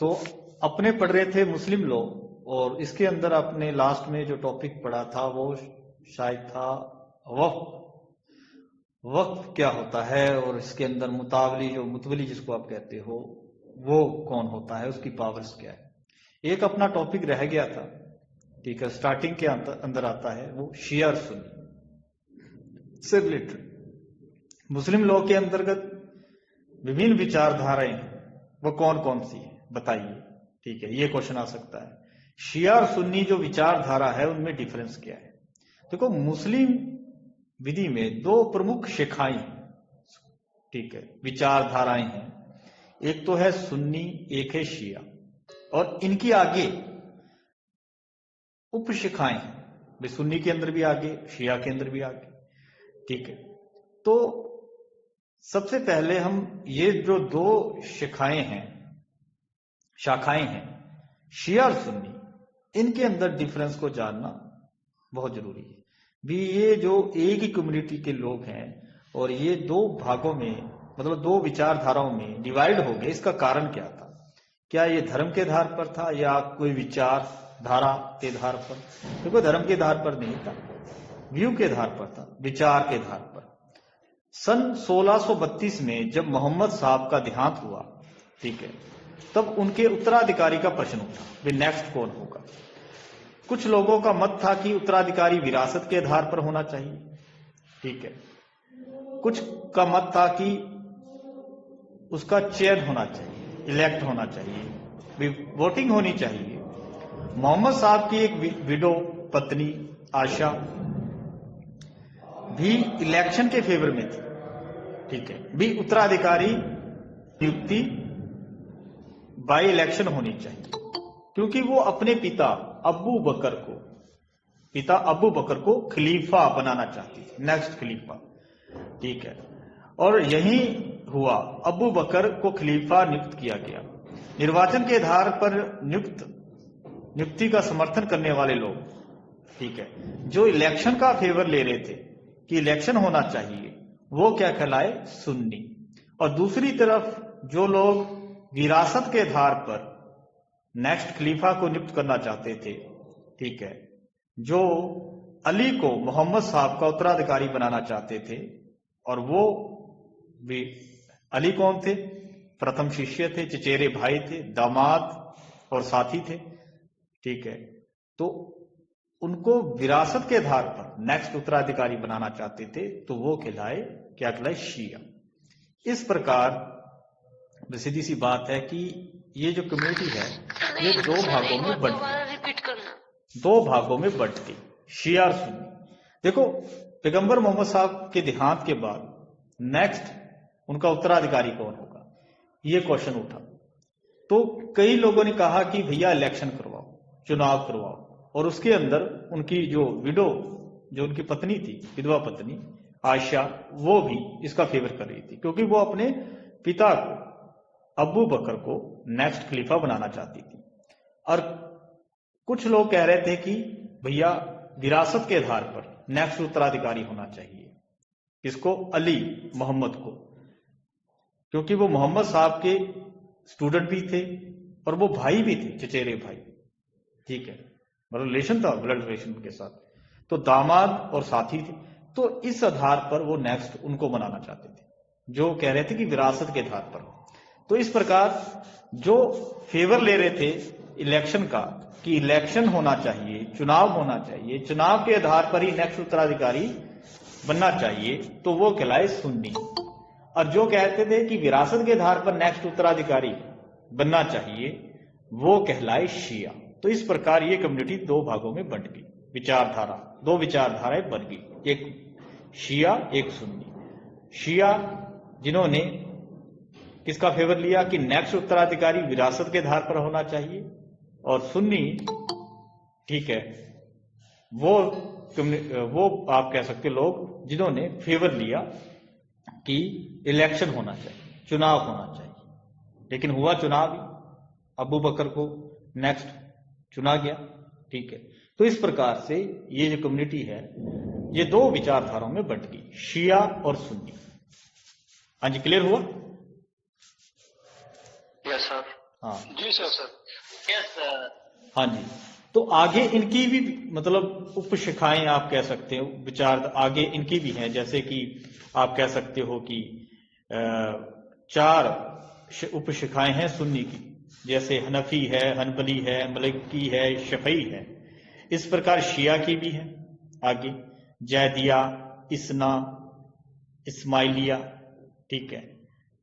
तो अपने पढ़ रहे थे मुस्लिम लॉ, और इसके अंदर अपने लास्ट में जो टॉपिक पढ़ा था वो शायद था वक्फ। वक्फ क्या होता है और इसके अंदर मुतावली, जो मुतवली जिसको आप कहते हो, वो कौन होता है, उसकी पावर्स क्या है। एक अपना टॉपिक रह गया था, ठीक है, स्टार्टिंग के अंदर आता है वो शिया और सुन्नी से रिलेटेड। मुस्लिम लॉ के अंतर्गत विभिन्न विचारधाराएं वो कौन कौन सी है बताइए, ठीक है, ये क्वेश्चन आ सकता है। शिया और सुन्नी जो विचारधारा है उनमें डिफरेंस क्या है। देखो, मुस्लिम विधि में दो प्रमुख शाखाएं हैं, ठीक है, विचारधाराएं हैं। एक तो है सुन्नी, एक है शिया, और इनकी आगे उप शाखाएं हैं, सुन्नी के अंदर भी आगे, शिया के अंदर भी आगे, ठीक है। तो सबसे पहले हम ये जो दो शाखाएं हैं शिया और सुन्नी, इनके अंदर डिफरेंस को जानना बहुत जरूरी है। भी ये जो एक ही कम्युनिटी के लोग हैं और ये दो भागों में, मतलब दो विचारधाराओं में डिवाइड हो गए, इसका कारण क्या था। क्या ये धर्म के आधार पर था या कोई विचारधारा के आधार पर? देखो, धर्म के आधार पर नहीं था, व्यू के आधार पर था, विचार के आधार पर। सन 1632 में जब मोहम्मद साहब का देहांत हुआ, ठीक है, तब उनके उत्तराधिकारी का प्रश्न उठा, वे नेक्स्ट कौन होगा। कुछ लोगों का मत था कि उत्तराधिकारी विरासत के आधार पर होना चाहिए, ठीक है। कुछ का मत था कि उसका चयन होना चाहिए, इलेक्ट होना चाहिए, वोटिंग होनी चाहिए। मोहम्मद साहब की एक विडो पत्नी आशा भी इलेक्शन के फेवर में थी, ठीक है, भी उत्तराधिकारी नियुक्ति बाई इलेक्शन होनी चाहिए, क्योंकि वो अपने पिता अबू बकर को खलीफा बनाना चाहती थी, नेक्स्ट खलीफा, ठीक है। और यही हुआ, अबू बकर को खलीफा नियुक्त किया गया। निर्वाचन के आधार पर नियुक्ति का समर्थन करने वाले लोग, ठीक है, जो इलेक्शन का फेवर ले रहे थे कि इलेक्शन होना चाहिए, वो क्या कहलाए, सुन्नी। और दूसरी तरफ जो लोग विरासत के आधार पर नेक्स्ट खलीफा को नियुक्त करना चाहते थे, ठीक है, जो अली को मोहम्मद साहब का उत्तराधिकारी बनाना चाहते थे, और वो भी, अली कौन थे, प्रथम शिष्य थे, चचेरे भाई थे, दामाद और साथी थे, ठीक है। तो उनको विरासत के आधार पर नेक्स्ट उत्तराधिकारी बनाना चाहते थे, तो वो क्या कहलाए, शिया। इस प्रकार सीधी सी बात है कि ये जो कम्युनिटी है ये दो भागों में बंट गई, शिया और सुन्नी। देखो, पैगंबर मोहम्मद साहब के देहांत के बाद नेक्स्ट उनका उत्तराधिकारी कौन होगा, ये क्वेश्चन उठा। तो कई लोगों ने कहा कि भैया इलेक्शन करवाओ, चुनाव करवाओ, और उसके अंदर उनकी जो विडो, जो उनकी पत्नी थी, विधवा पत्नी आयशा, वो भी इसका फेवर कर रही थी, क्योंकि वो अपने पिता को, अबू बकर को, नेक्स्ट खलीफा बनाना चाहती थी। और कुछ लोग कह रहे थे कि भैया विरासत के आधार पर नेक्स्ट उत्तराधिकारी होना चाहिए, किसको, अली मोहम्मद को, क्योंकि वो मोहम्मद साहब के स्टूडेंट भी थे और वो भाई भी थे, चचेरे भाई, ठीक है, मतलब रिलेशन था, ब्लड रिलेशन के साथ, तो दामाद और साथी थे। तो इस आधार पर वो नेक्स्ट उनको बनाना चाहते थे, जो कह रहे थे कि विरासत के आधार पर हो। तो इस प्रकार जो फेवर ले रहे थे इलेक्शन का, कि इलेक्शन होना चाहिए, चुनाव होना चाहिए, चुनाव के आधार पर ही नेक्स्ट उत्तराधिकारी बनना चाहिए, तो वो कहलाए सुन्नी। और जो कहते थे कि विरासत के आधार पर नेक्स्ट उत्तराधिकारी बनना चाहिए, वो कहलाए शिया। तो इस प्रकार ये कम्युनिटी दो भागों में बंट गई, दो विचारधाराएं बन गई, एक शिया, एक सुन्नी। शिया जिन्होंने किसका फेवर लिया कि नेक्स्ट उत्तराधिकारी विरासत के आधार पर होना चाहिए, और सुन्नी, ठीक है, वो आप कह सकते लोग जिन्होंने फेवर लिया कि इलेक्शन होना चाहिए, चुनाव होना चाहिए। लेकिन हुआ चुनाव ही, अबू बकर को नेक्स्ट चुना गया, ठीक है। तो इस प्रकार से ये जो कम्युनिटी है ये दो विचारधाराओं में बंट गई, शिया और सुन्नी। हाँ जी, क्लियर हुआ? Yes sir. हाँ जी सर। Yes sir. हाँ जी। तो आगे इनकी भी मतलब उपशिखाएं आप कह सकते हो, विचार आगे इनकी भी हैं, जैसे कि आप कह सकते हो कि 4 उपशिखाएं हैं सुन्नी की, जैसे हनफी है, हनबली है, मलिकी है, शफई है। इस प्रकार शिया की भी है आगे, जैदिया, इसना, इस्माइलिया। ठीक है,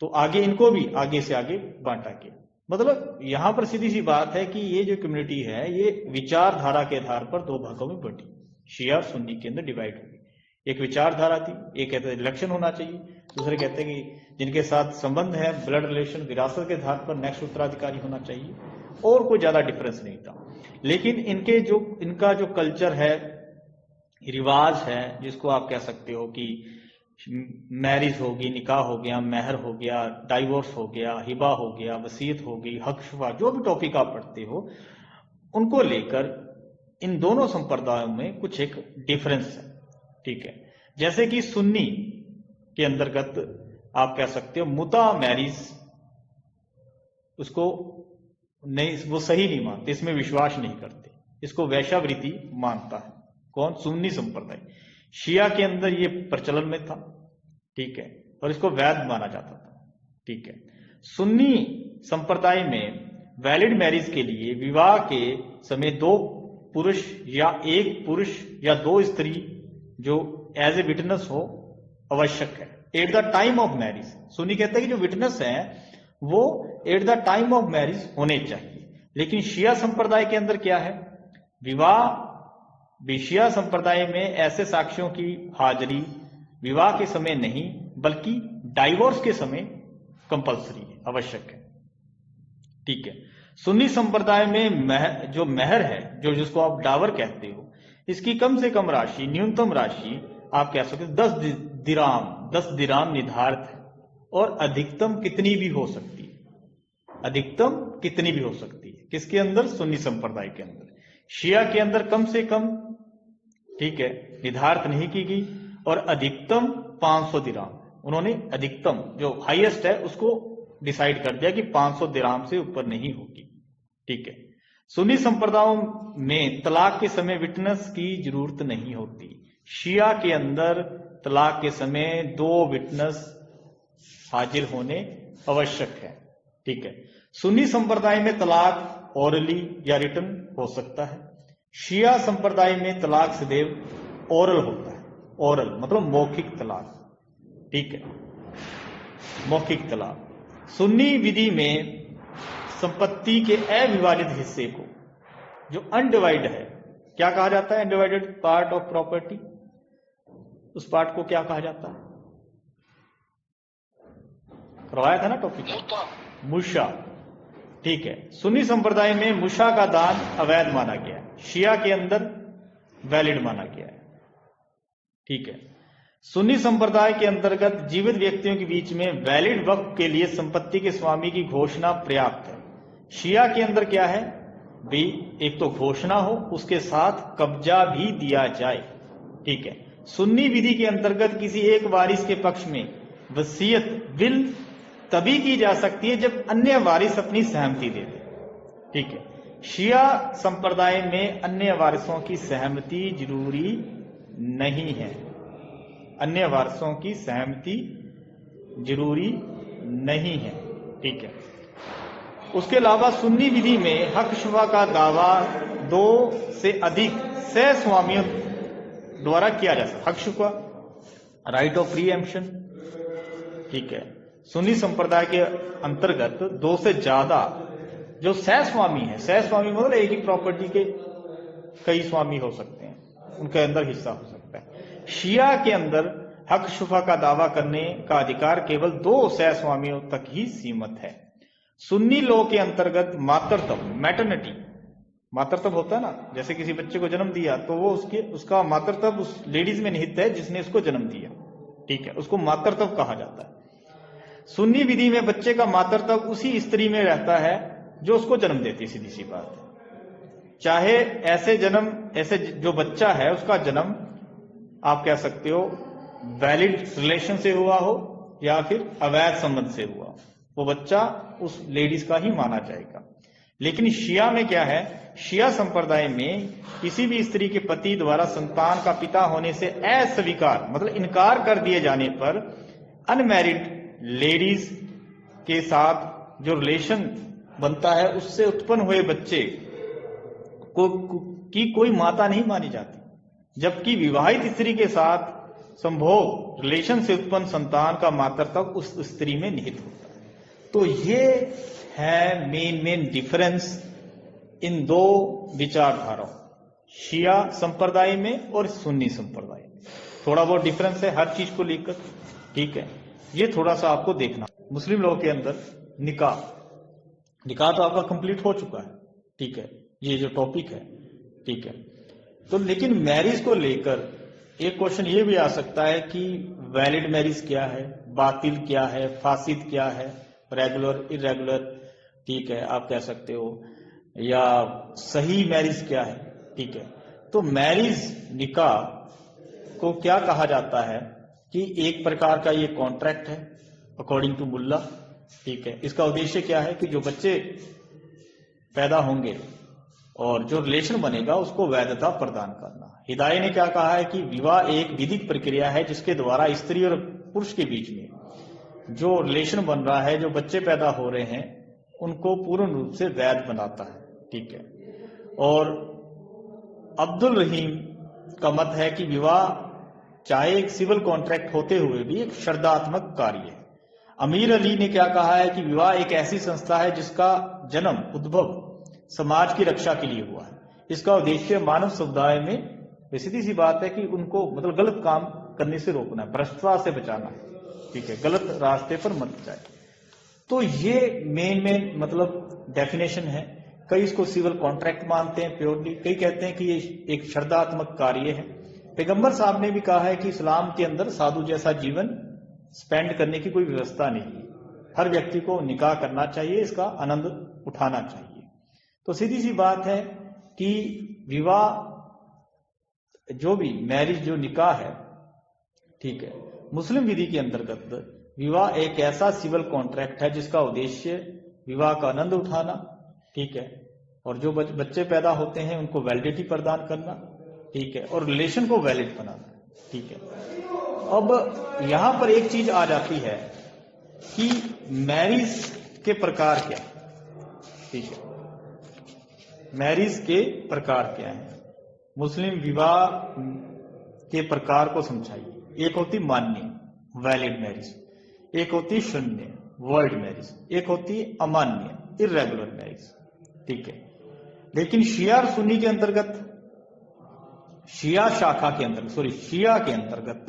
तो आगे इनको भी आगे से आगे बांटा गया। मतलब यहां पर सीधी सी बात है कि ये जो कम्युनिटी है ये विचारधारा के आधार पर 2 भागों में बटी, शिया और सुन्नी के अंदर डिवाइड हुई। एक विचारधारा थी, एक कहते हैं इलेक्शन होना चाहिए, दूसरे कहते हैं कि जिनके साथ संबंध है ब्लड रिलेशन, विरासत के आधार पर नेक्स्ट उत्तराधिकारी होना चाहिए, और कोई ज्यादा डिफरेंस नहीं था। लेकिन इनका जो कल्चर है, रिवाज है, जिसको आप कह सकते हो कि मैरिज होगी, निकाह हो गया, मेहर हो गया, डाइवोर्स हो गया, हिबा हो गया, वसीयत हो गई, हक शुफा, जो भी टॉपिक आप पढ़ते हो, उनको लेकर इन दोनों संप्रदायों में कुछ एक डिफरेंस है। ठीक है, जैसे कि सुन्नी के अंतर्गत आप कह सकते हो मुता मैरिज, उसको नहीं, वो सही नहीं मानते, इसमें विश्वास नहीं करते, इसको वैश्यावृत्ति मानता है। कौन? सुन्नी संप्रदाय। शिया के अंदर ये प्रचलन में था, ठीक है, और इसको वैध माना जाता था। ठीक है, सुन्नी संप्रदाय में वैलिड मैरिज के लिए विवाह के समय 2 पुरुष या 1 पुरुष या 2 स्त्री जो एज ए विटनेस हो आवश्यक है at the time of marriage. Sunni कहता है कि जो विटनेस है वो at the time of marriage होने चाहिए। लेकिन शिया संप्रदाय के अंदर क्या है, शिया संप्रदाय में ऐसे साक्ष्यों की हाजिरी विवाह के समय नहीं बल्कि डाइवोर्स के समय कंपलसरी है, आवश्यक है। ठीक है, सुन्नी संप्रदाय में जो मेहर है, जिसको आप डावर कहते हो, इसकी कम से कम राशि, न्यूनतम राशि आप कह सकते हो 10 दिराम निर्धारित है, और अधिकतम कितनी भी हो सकती है, अधिकतम कितनी भी हो सकती है। किसके अंदर? सुन्नी संप्रदाय के अंदर। शिया के अंदर कम से कम, ठीक है, निर्धारित नहीं की गई, और अधिकतम 500 दिराम। उन्होंने अधिकतम जो हाईएस्ट है उसको डिसाइड कर दिया कि 500 दिराम से ऊपर नहीं होगी। ठीक है, सुन्नी संप्रदायों में तलाक के समय विटनेस की जरूरत नहीं होती। शिया के अंदर तलाक के समय 2 विटनेस हाजिर होने आवश्यक है। ठीक है, सुन्नी संप्रदाय में तलाक ओरली या रिटन हो सकता है। शिया संप्रदाय में तलाक सदैव ओरल होता है। ओरल मतलब मौखिक तलाक। ठीक है, मौखिक तलाक। सुन्नी विधि में संपत्ति के अविभाजित हिस्से को, जो अनडिवाइडेड है, क्या कहा जाता है? Undivided part of property. उस पार्ट को क्या कहा जाता है? करवाया था ना टॉपिक, मुशा। ठीक है, सुन्नी संप्रदाय में मुशा का दान अवैध माना गया है, शिया के अंदर वैलिड माना गया है। ठीक है, सुन्नी संप्रदाय के अंतर्गत जीवित व्यक्तियों के बीच में वैलिड वक्फ के लिए संपत्ति के स्वामी की घोषणा पर्याप्त है। शिया के अंदर क्या है भी, एक तो घोषणा हो, उसके साथ कब्जा भी दिया जाए। ठीक है, सुन्नी विधि के अंतर्गत किसी एक वारिस के पक्ष में वसीयत विल तभी की जा सकती है जब अन्य वारिस अपनी सहमति दे दे। ठीक है, शिया संप्रदाय में अन्य वारिसों की सहमति जरूरी नहीं है, अन्य वारिसों की सहमति जरूरी नहीं है। ठीक है, उसके अलावा सुन्नी विधि में हक शुफा का दावा 2 से अधिक सहस्वामियों द्वारा किया जा सकता है। हक शुफा, राइट ऑफ प्रीएम्पशन। ठीक है, सुन्नी संप्रदाय के अंतर्गत 2 से ज्यादा जो सहस्वामी है, सहस्वामी मतलब एक ही प्रॉपर्टी के कई स्वामी हो सकते हैं, उनके अंदर हिस्सा हो सकता है। शिया के अंदर हक शुफा का दावा करने का अधिकार केवल 2 सहस्वामियों तक ही सीमित है। सुन्नी लॉ के अंतर्गत मातृत्व, मैटरनिटी, मातृत्व होता है ना, जैसे किसी बच्चे को जन्म दिया तो वो उसका मातृत्व उस लेडीज में निहित है जिसने उसको जन्म दिया। ठीक है, उसको मातृत्व कहा जाता है। सुन्नी विधि में बच्चे का मातृत्व उसी स्त्री में रहता है जो उसको जन्म देती है, सीधी सी बात है। चाहे ऐसे जो बच्चा है उसका जन्म आप कह सकते हो वैलिड रिलेशन से हुआ हो या फिर अवैध संबंध से हुआ हो। वो बच्चा उस लेडीज का ही माना जाएगा। लेकिन शिया में क्या है, शिया संप्रदाय में किसी भी स्त्री के पति द्वारा संतान का पिता होने से अस्वीकार मतलब इनकार कर दिए जाने पर अनमैरिड लेडीज के साथ जो रिलेशन बनता है उससे उत्पन्न हुए बच्चे को की कोई माता नहीं मानी जाती, जबकि विवाहित स्त्री के साथ संभोग रिलेशन से उत्पन्न संतान का मातृत्व उस स्त्री में निहित होता है। तो ये है मेन डिफरेंस इन दो विचारधाराओं, शिया संप्रदाय में और सुन्नी संप्रदाय में। थोड़ा बहुत डिफरेंस है हर चीज को लेकर, ठीक है। ये थोड़ा सा आपको देखना। मुस्लिम लोगों के अंदर निकाह तो आपका कंप्लीट हो चुका है, ठीक है, ये जो टॉपिक है, ठीक है। तो लेकिन मैरिज को लेकर एक क्वेश्चन ये भी आ सकता है कि वैलिड मैरिज क्या है, बातिल क्या है, फासिद क्या है, रेगुलर इरेगुलर, ठीक है, आप कह सकते हो, या सही मैरिज क्या है, ठीक है। तो मैरिज निकाह को क्या कहा जाता है कि एक प्रकार का ये कॉन्ट्रैक्ट है अकॉर्डिंग टू मुल्ला, ठीक है। इसका उद्देश्य क्या है कि जो बच्चे पैदा होंगे और जो रिलेशन बनेगा उसको वैधता प्रदान करना। हिदायत ने क्या कहा है कि विवाह एक विधिक प्रक्रिया है जिसके द्वारा स्त्री और पुरुष के बीच में जो रिलेशन बन रहा है, जो बच्चे पैदा हो रहे हैं, उनको पूर्ण रूप से वैध बनाता है, ठीक है। और अब्दुल रहीम का मत है कि विवाह चाहे एक सिविल कॉन्ट्रैक्ट होते हुए भी एक श्रद्धात्मक कार्य है। अमीर अली ने क्या कहा है कि विवाह एक ऐसी संस्था है जिसका जन्म उद्भव समाज की रक्षा के लिए हुआ है। इसका उद्देश्य मानव समुदाय में, सीधी सी बात है कि उनको मतलब गलत काम करने से रोकना है, भ्रष्टता से बचाना है, ठीक है, गलत रास्ते पर मत जाए। तो ये मेन मतलब डेफिनेशन है। कई इसको सिविल कॉन्ट्रैक्ट मानते हैं प्योरली, कई कहते हैं कि ये एक श्रद्धात्मक कार्य है। पैगंबर साहब ने भी कहा है कि इस्लाम के अंदर साधु जैसा जीवन स्पेंड करने की कोई व्यवस्था नहीं है, हर व्यक्ति को निकाह करना चाहिए, इसका आनंद उठाना चाहिए। तो सीधी सी बात है कि विवाह जो भी मैरिज जो निकाह है, ठीक है, मुस्लिम विधि के अंतर्गत विवाह एक ऐसा सिविल कॉन्ट्रैक्ट है जिसका उद्देश्य विवाह का आनंद उठाना, ठीक है, और जो बच्चे पैदा होते हैं उनको वैलिडिटी प्रदान करना, ठीक है, और रिलेशन को वैलिड बनाना, ठीक है। अब यहां पर एक चीज आ जाती है कि मैरिज के प्रकार क्या, ठीक है, मैरिज के प्रकार क्या है, मुस्लिम विवाह के प्रकार को समझाइए। एक होती मान्य वैलिड मैरिज, एक होती शून्य वर्ल्ड मैरिज, एक होती अमान्य इरेगुलर मैरिज, ठीक है। लेकिन शिया और सुन्नी के अंतर्गत, शिया शाखा के अंतर्गत, शिया के अंतर्गत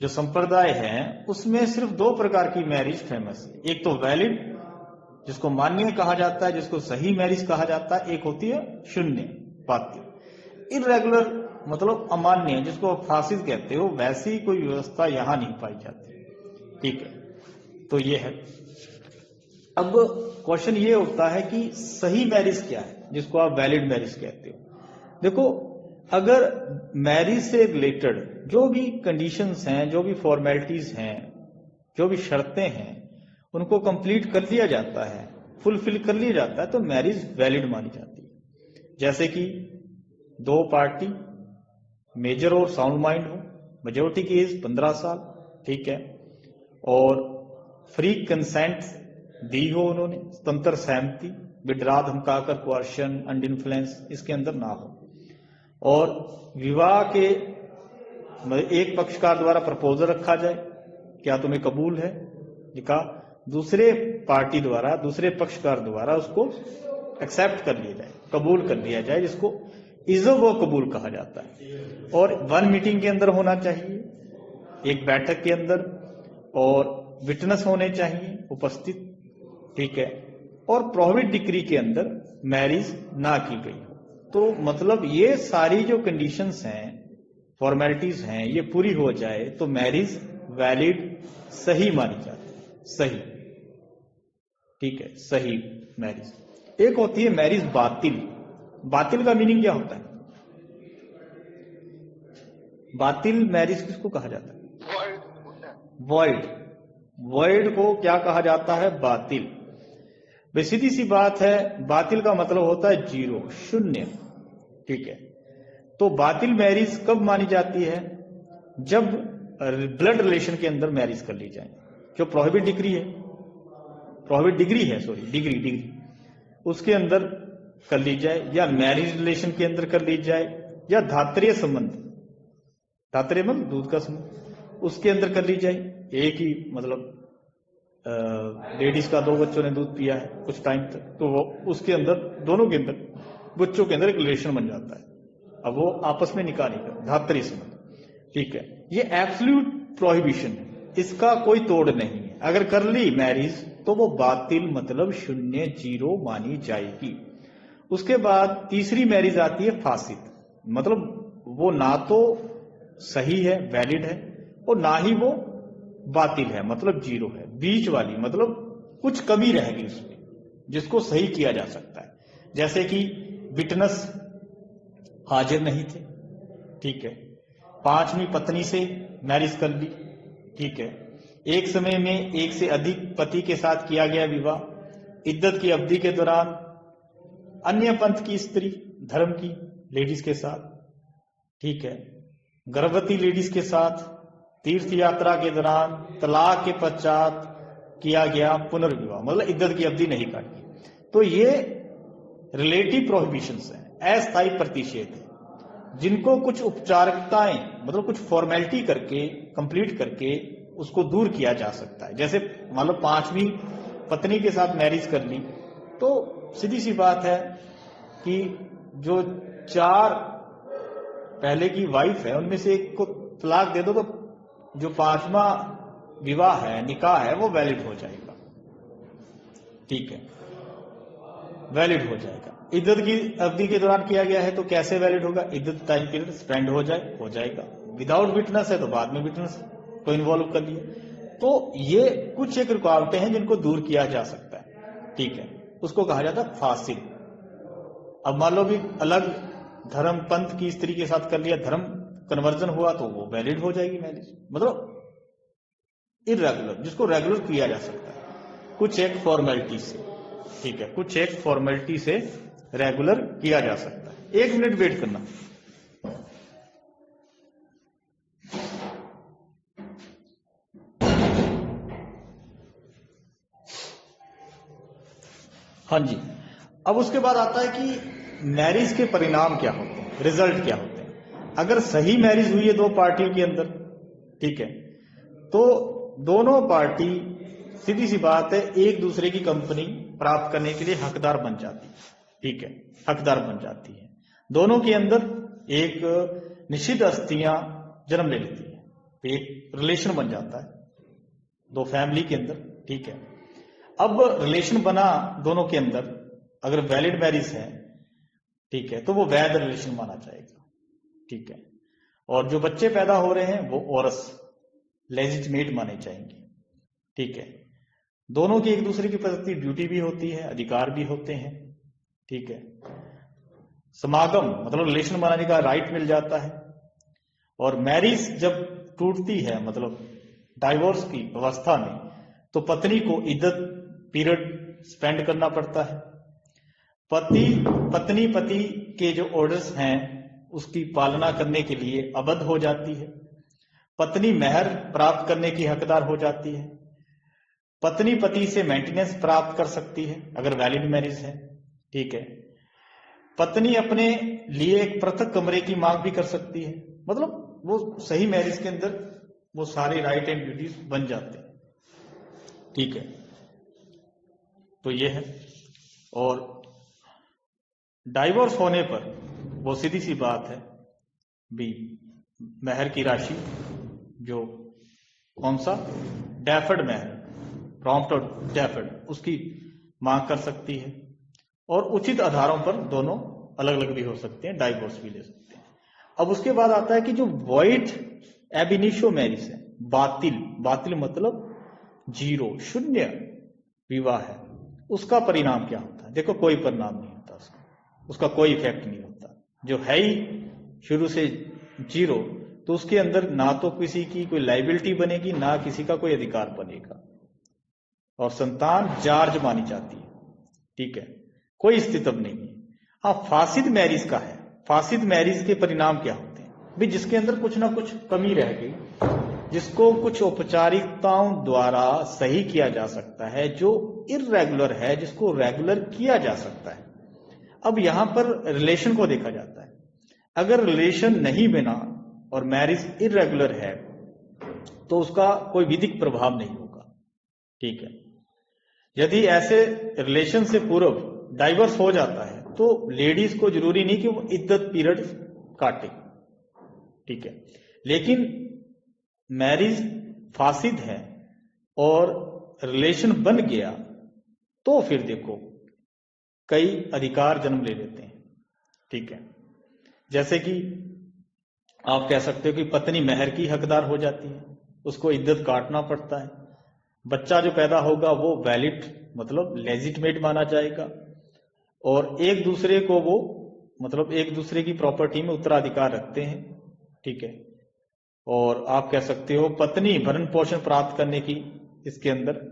जो संप्रदाय है उसमें सिर्फ दो प्रकार की मैरिज फेमस है। एक तो वैलिड जिसको मान्य कहा जाता है, जिसको सही मैरिज कहा जाता है, एक होती है शून्य बातिल। इरेगुलर मतलब अमान्य जिसको फासिद कहते हो, वैसी कोई व्यवस्था यहां नहीं पाई जाती, ठीक है। तो ये है। अब क्वेश्चन ये होता है कि सही मैरिज क्या है जिसको आप वैलिड मैरिज कहते हो। देखो, अगर मैरिज से रिलेटेड जो भी कंडीशंस हैं, जो भी फॉर्मेलिटीज हैं, जो भी शर्तें हैं, उनको कंप्लीट कर लिया जाता है, फुलफिल कर लिया जाता है, तो मैरिज वैलिड मानी जाती है। जैसे कि दो पार्टी मेजर और साउंड माइंड हो, मेजोरिटी की एज 15 साल, ठीक है, और फ्री कंसेंट दी हो उन्होंने, स्वतंत्र सहमति, विड्रा धमकाकर कोर्शन एंड इन्फ्लुएंस इसके अंदर ना हो, और विवाह के एक पक्षकार द्वारा प्रपोजल रखा जाए, क्या तुम्हें कबूल है निकाह, दूसरे पार्टी द्वारा, दूसरे पक्षकार द्वारा उसको एक्सेप्ट कर लिया जाए, कबूल कर लिया जाए, जिसको इज़्ज़त व कबूल कहा जाता है। और वन मीटिंग के अंदर होना चाहिए, एक बैठक के अंदर, और विटनेस होने चाहिए उपस्थित, ठीक है, और प्रोहिबिट डिक्री के अंदर मैरिज ना की गई हो। तो मतलब ये सारी जो कंडीशंस हैं, फॉर्मेलिटीज हैं, ये पूरी हो जाए तो मैरिज वैलिड सही मानी जाती है, सही, ठीक है, सही मैरिज। एक होती है मैरिज बातिल। बातिल का मीनिंग क्या होता है? बातिल मैरिज किसको कहा जाता है? वॉइड। वॉइड को क्या कहा जाता है? बातिल। भाई सीधी सी बात है, बातिल का मतलब होता है जीरो, शून्य। ठीक है, तो बातिल मैरिज कब मानी जाती है? जब ब्लड रिलेशन के अंदर मैरिज कर ली जाए। जो प्रोहिबिट डिग्री है, डिग्री उसके अंदर कर ली जाए, या मैरिज रिलेशन के अंदर कर ली जाए, या धात्रीय संबंध, धात्रीय मतलब दूध का संबंध, उसके अंदर कर ली जाए। एक ही मतलब लेडीज का 2 बच्चों ने दूध पिया है कुछ टाइम तक, तो वो उसके अंदर दोनों के अंदर बच्चों के अंदर एक रिलेशन बन जाता है। अब वो आपस में निकाह नहीं कर, धात्रीय संबंध। ठीक है, ये एब्सोल्यूट प्रोहिबिशन है, इसका कोई तोड़ नहीं है। अगर कर ली मैरिज तो वो बातिल मतलब शून्य, जीरो मानी जाएगी। उसके बाद तीसरी मैरिज आती है फासिद, मतलब वो ना तो सही है, वैलिड है, और ना ही वो बातिल है मतलब जीरो है, बीच वाली, मतलब कुछ कमी रहेगी उसमें जिसको सही किया जा सकता है। जैसे कि विटनेस हाजिर नहीं थे, ठीक है, 5वीं पत्नी से मैरिज कर ली, ठीक है, एक समय में एक से अधिक पति के साथ किया गया विवाह, इद्दत की अवधि के दौरान अन्य पंथ की स्त्री, धर्म की लेडीज के साथ, ठीक है, गर्भवती लेडीज के साथ, तीर्थ यात्रा के दौरान, तलाक के पश्चात किया गया पुनर्विवाह, मतलब इद्दत की अवधि नहीं काटी। तो ये रिलेटिव प्रोहिबिशंस हैं, अस्थायी प्रतिषेध है, जिनको कुछ औपचारिकताएं मतलब कुछ फॉर्मेलिटी करके कंप्लीट करके उसको दूर किया जा सकता है। जैसे मान लो 5वीं पत्नी के साथ मैरिज कर ली, तो सीधी सी बात है कि जो 4 पहले की वाइफ है उनमें से एक को तलाक दे दो, तो जो 5वां विवाह है, निकाह है, वो वैलिड हो जाएगा। ठीक है, वैलिड हो जाएगा। इद्दत की अवधि के दौरान किया गया है तो कैसे वैलिड होगा? इद्दत टाइम पीरियड स्पेंड हो जाएगा। विदाउट विटनेस है तो बाद में विटनेस को इन्वॉल्व कर लिया। तो ये कुछ एक रुकावटें हैं जिनको दूर किया जा सकता है। ठीक है, उसको कहा जाता है फासिल। अब मान लो भी अलग धर्म पंथ की स्त्री के साथ कर लिया, धर्म कन्वर्जन हुआ, तो वो वैलिड हो जाएगी मैरिज, मतलब इरेगुलर, जिसको रेगुलर किया जा सकता है कुछ एक फॉर्मेलिटी से। ठीक है, कुछ एक फॉर्मेलिटी से रेगुलर किया जा सकता है। 1 मिनट वेट करना। हाँ जी, अब उसके बाद आता है कि मैरिज के परिणाम क्या होते हैं, रिजल्ट क्या होते हैं। अगर सही मैरिज हुई है 2 पार्टियों के अंदर, ठीक है, तो दोनों पार्टी सीधी सी बात है एक दूसरे की कंपनी प्राप्त करने के लिए हकदार बन जाती है। ठीक है, हकदार बन जाती है। दोनों के अंदर एक निश्चित हस्तियां जन्म ले लेती है, तो एक रिलेशन बन जाता है 2 फैमिली के अंदर। ठीक है, अब रिलेशन बना दोनों के अंदर, अगर वैलिड मैरिज है, ठीक है, तो वो वैध रिलेशन माना जाएगा। ठीक है, और जो बच्चे पैदा हो रहे हैं वो औरस लेजिटिमेट माने जाएंगे। ठीक है, दोनों की एक दूसरे के प्रति ड्यूटी भी होती है, अधिकार भी होते हैं। ठीक है, समागम मतलब रिलेशन बनाने का राइट मिल जाता है। और मैरिज जब टूटती है मतलब डाइवोर्स की अवस्था में, तो पत्नी को इद्दत पीरियड स्पेंड करना पड़ता है। पत्नी पति के जो ऑर्डर्स हैं उसकी पालना करने के लिए अबद्ध हो जाती है। पत्नी मेहर प्राप्त करने की हकदार हो जाती है। पत्नी पति से मेंटेनेंस प्राप्त कर सकती है अगर वैलिड मैरिज है। ठीक है, पत्नी अपने लिए एक पृथक कमरे की मांग भी कर सकती है। मतलब वो सही मैरिज के अंदर वो सारे राइट एंड ड्यूटीज बन जाते हैं। ठीक है, तो ये है। और डाइवोर्स होने पर वो सीधी सी बात है भी मेहर की राशि जो कौन सा डेफर्ड मेहर, प्रॉम्प्ट और डेफर्ड, उसकी मांग कर सकती है। और उचित आधारों पर दोनों अलग अलग भी हो सकते हैं, डाइवोर्स भी ले सकते हैं। अब उसके बाद आता है कि जो वॉइड एबिनिशो मैरिज है, बातिल मतलब जीरो, शून्य विवाह है, उसका परिणाम क्या होता है? देखो कोई परिणाम नहीं होता उसका कोई इफेक्ट नहीं होता। जो है ही शुरू से जीरो, तो उसके अंदर ना तो किसी की कोई लाइबिलिटी बनेगी, ना किसी का कोई अधिकार बनेगा, और संतान जार्ज मानी जाती है। ठीक है, कोई स्थितब नहीं है। हाँ, फासिद मैरिज का है। फासिद मैरिज के परिणाम क्या होते हैं भी? जिसके अंदर कुछ ना कुछ कमी रह गई, जिसको कुछ औपचारिकताओं द्वारा सही किया जा सकता है, जो इर्रेगुलर है जिसको रेगुलर किया जा सकता है। अब यहां पर रिलेशन को देखा जाता है। अगर रिलेशन नहीं बना और मैरिज इर्रेगुलर है तो उसका कोई विधिक प्रभाव नहीं होगा। ठीक है, यदि ऐसे रिलेशन से पूर्व डाइवर्स हो जाता है तो लेडीज को जरूरी नहीं कि वो इद्दत पीरियड काटे। ठीक है, लेकिन मैरिज फासिद है और रिलेशन बन गया तो फिर देखो कई अधिकार जन्म ले लेते हैं। ठीक है, जैसे कि आप कह सकते हो कि पत्नी महर की हकदार हो जाती है, उसको इद्दत काटना पड़ता है। बच्चा जो पैदा होगा वो वैलिड मतलब लेजिटिमेट माना जाएगा, और एक दूसरे को वो मतलब एक दूसरे की प्रॉपर्टी में उत्तराधिकार रखते हैं। ठीक है, और आप कह सकते हो पत्नी भरण पोषण प्राप्त करने की इसके अंदर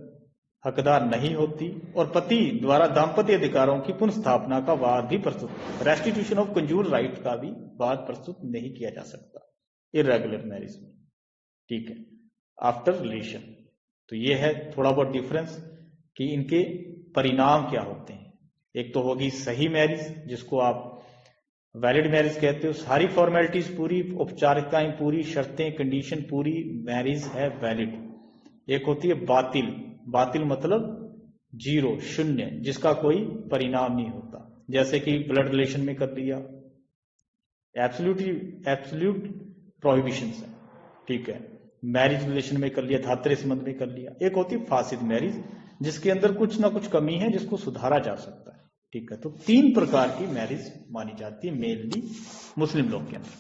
हकदार नहीं होती, और पति द्वारा दाम्पत्य अधिकारों की पुनर्स्थापना का वाद भी प्रस्तुत, रेस्टिट्यूशन ऑफ कंज्यूल राइट का भी वाद प्रस्तुत नहीं किया जा सकता इर्रेगुलर मैरिज में। ठीक है, आफ्टर रिलेशन। तो ये है थोड़ा बहुत डिफरेंस कि इनके परिणाम क्या होते हैं। एक तो होगी सही मैरिज, जिसको आप वैलिड मैरिज कहते हो, सारी फॉर्मेलिटीज पूरी, औपचारिकताएं पूरी, शर्तें कंडीशन पूरी, मैरिज है वैलिड। एक होती है बातिल। बातिल मतलब जीरो, शून्य, जिसका कोई परिणाम नहीं होता, जैसे कि ब्लड रिलेशन में कर लिया, एब्सोल्यूट प्रोहिबिशन है। ठीक है, मैरिज रिलेशन में कर लिया, धात्रे संबंध में कर लिया। एक होती है फासिद मैरिज, जिसके अंदर कुछ ना कुछ कमी है जिसको सुधारा जा सकता है। ठीक है, तो 3 प्रकार की मैरिज मानी जाती है मेनली मुस्लिम लोग के अंदर।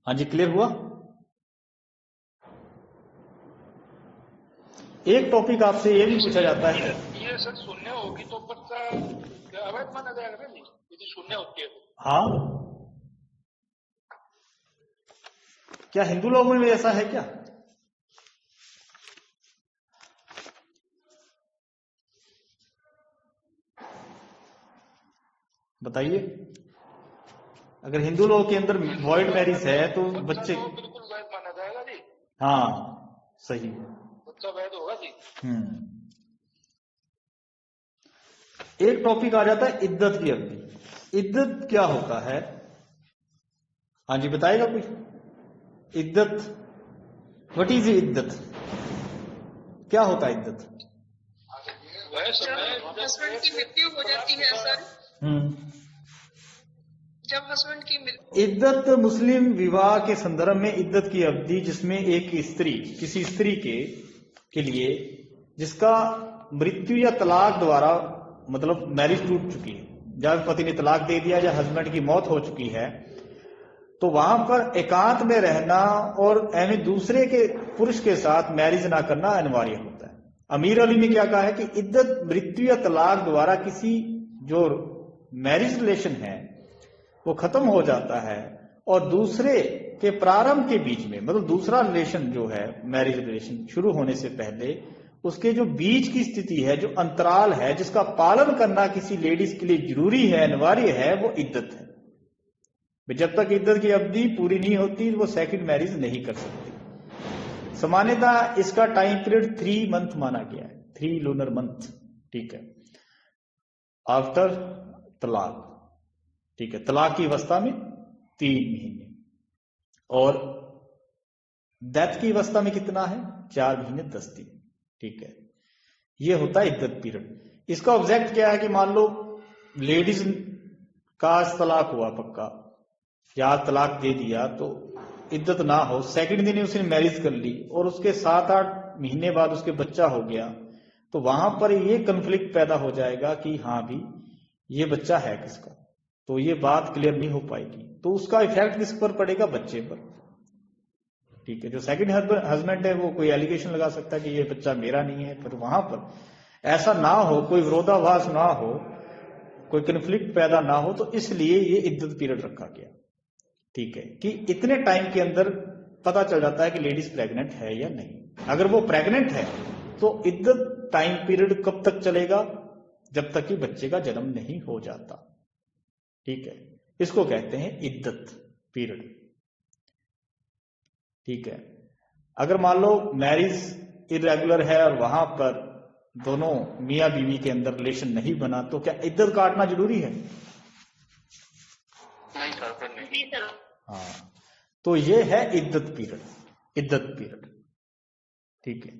हाँ जी, क्लियर हुआ? एक टॉपिक आपसे ये भी पूछा जाता है, ये सर शून्य होगी तो बच्चा अवैध माना जाएगा ना? नहीं, यदि शून्य होती है तो। हाँ, क्या हिंदू लोगों में ऐसा है क्या? बताइए। अगर हिंदू लोगों के अंदर वॉइड मैरिज है तो बच्चे बिल्कुल वैध माना जाएगा जी। हाँ, सही है, बच्चा वैध होगा जी। एक टॉपिक आ जाता है इद्दत की अवधि। इद्दत क्या होता है? हाँ जी, बताएगा कुछ? इद्दत, व्हाट इज इद्दत? क्या होता है इद्दत? जब हस्बैंड की मृत्यु हो जाती है सर, जब हस्बैंड की इद्दत मुस्लिम विवाह के संदर्भ में इद्दत की अवधि जिसमें एक स्त्री किसी स्त्री के लिए जिसका मृत्यु या तलाक द्वारा मतलब मैरिज टूट चुकी है, जब पति ने तलाक दे दिया या हस्बैंड की मौत हो चुकी है, तो वहां पर एकांत में रहना और यानी दूसरे के पुरुष के साथ मैरिज ना करना अनिवार्य होता है। अमीर अली ने क्या कहा है कि इद्दत मृत्यु या तलाक द्वारा किसी जो मैरिज रिलेशन है वो खत्म हो जाता है और दूसरे के प्रारंभ के बीच में मतलब दूसरा रिलेशन जो है मैरिज रिलेशन शुरू होने से पहले उसके जो बीच की स्थिति है, जो अंतराल है जिसका पालन करना किसी लेडीज के लिए जरूरी है, अनिवार्य है, वो इद्दत है। जब तक इद्दत की अवधि पूरी नहीं होती वो सेकंड मैरिज नहीं कर सकती। सामान्यतः इसका टाइम पीरियड 3 मंथ माना गया है, 3 लूनर मंथ। ठीक है, आफ्टर तलाक। ठीक है, तलाक की अवस्था में 3 महीने और डेथ की अवस्था में कितना है? 4 महीने 10 दिन। ठीक है, ये होता है इद्दत पीरियड। इसका ऑब्जेक्ट क्या है कि मान लो लेडीज का तलाक हुआ पक्का या तलाक दे दिया तो इद्दत ना हो, सेकंड दिन ही उसने मैरिज कर ली और उसके 7-8 महीने बाद उसके बच्चा हो गया, तो वहां पर ये कन्फ्लिक्ट पैदा हो जाएगा कि हाँ भी ये बच्चा है किसका, तो ये बात क्लियर नहीं हो पाएगी। तो उसका इफेक्ट किस पर पड़ेगा? बच्चे पर। ठीक है, जो सेकंड हस्बैंड है वो कोई एलिगेशन लगा सकता है कि ये बच्चा मेरा नहीं है, पर वहां पर ऐसा ना हो, कोई विरोधाभास ना हो, कोई कन्फ्लिक्ट पैदा ना हो, तो इसलिए ये इद्दत पीरियड रखा गया। ठीक है, कि इतने टाइम के अंदर पता चल जाता है कि लेडीज प्रेग्नेंट है या नहीं। अगर वो प्रेग्नेंट है तो इद्दत टाइम पीरियड कब तक चलेगा? जब तक कि बच्चे का जन्म नहीं हो जाता। ठीक है, इसको कहते हैं इद्दत पीरियड। ठीक है, अगर मान लो मैरिज इरेगुलर है और वहां पर दोनों मियां बीवी के अंदर रिलेशन नहीं बना, तो क्या इद्दत काटना जरूरी है? नहीं सर, फिर नहीं। जी सर। हाँ, तो ये है इद्दत पीरियड, इद्दत पीरियड। ठीक है,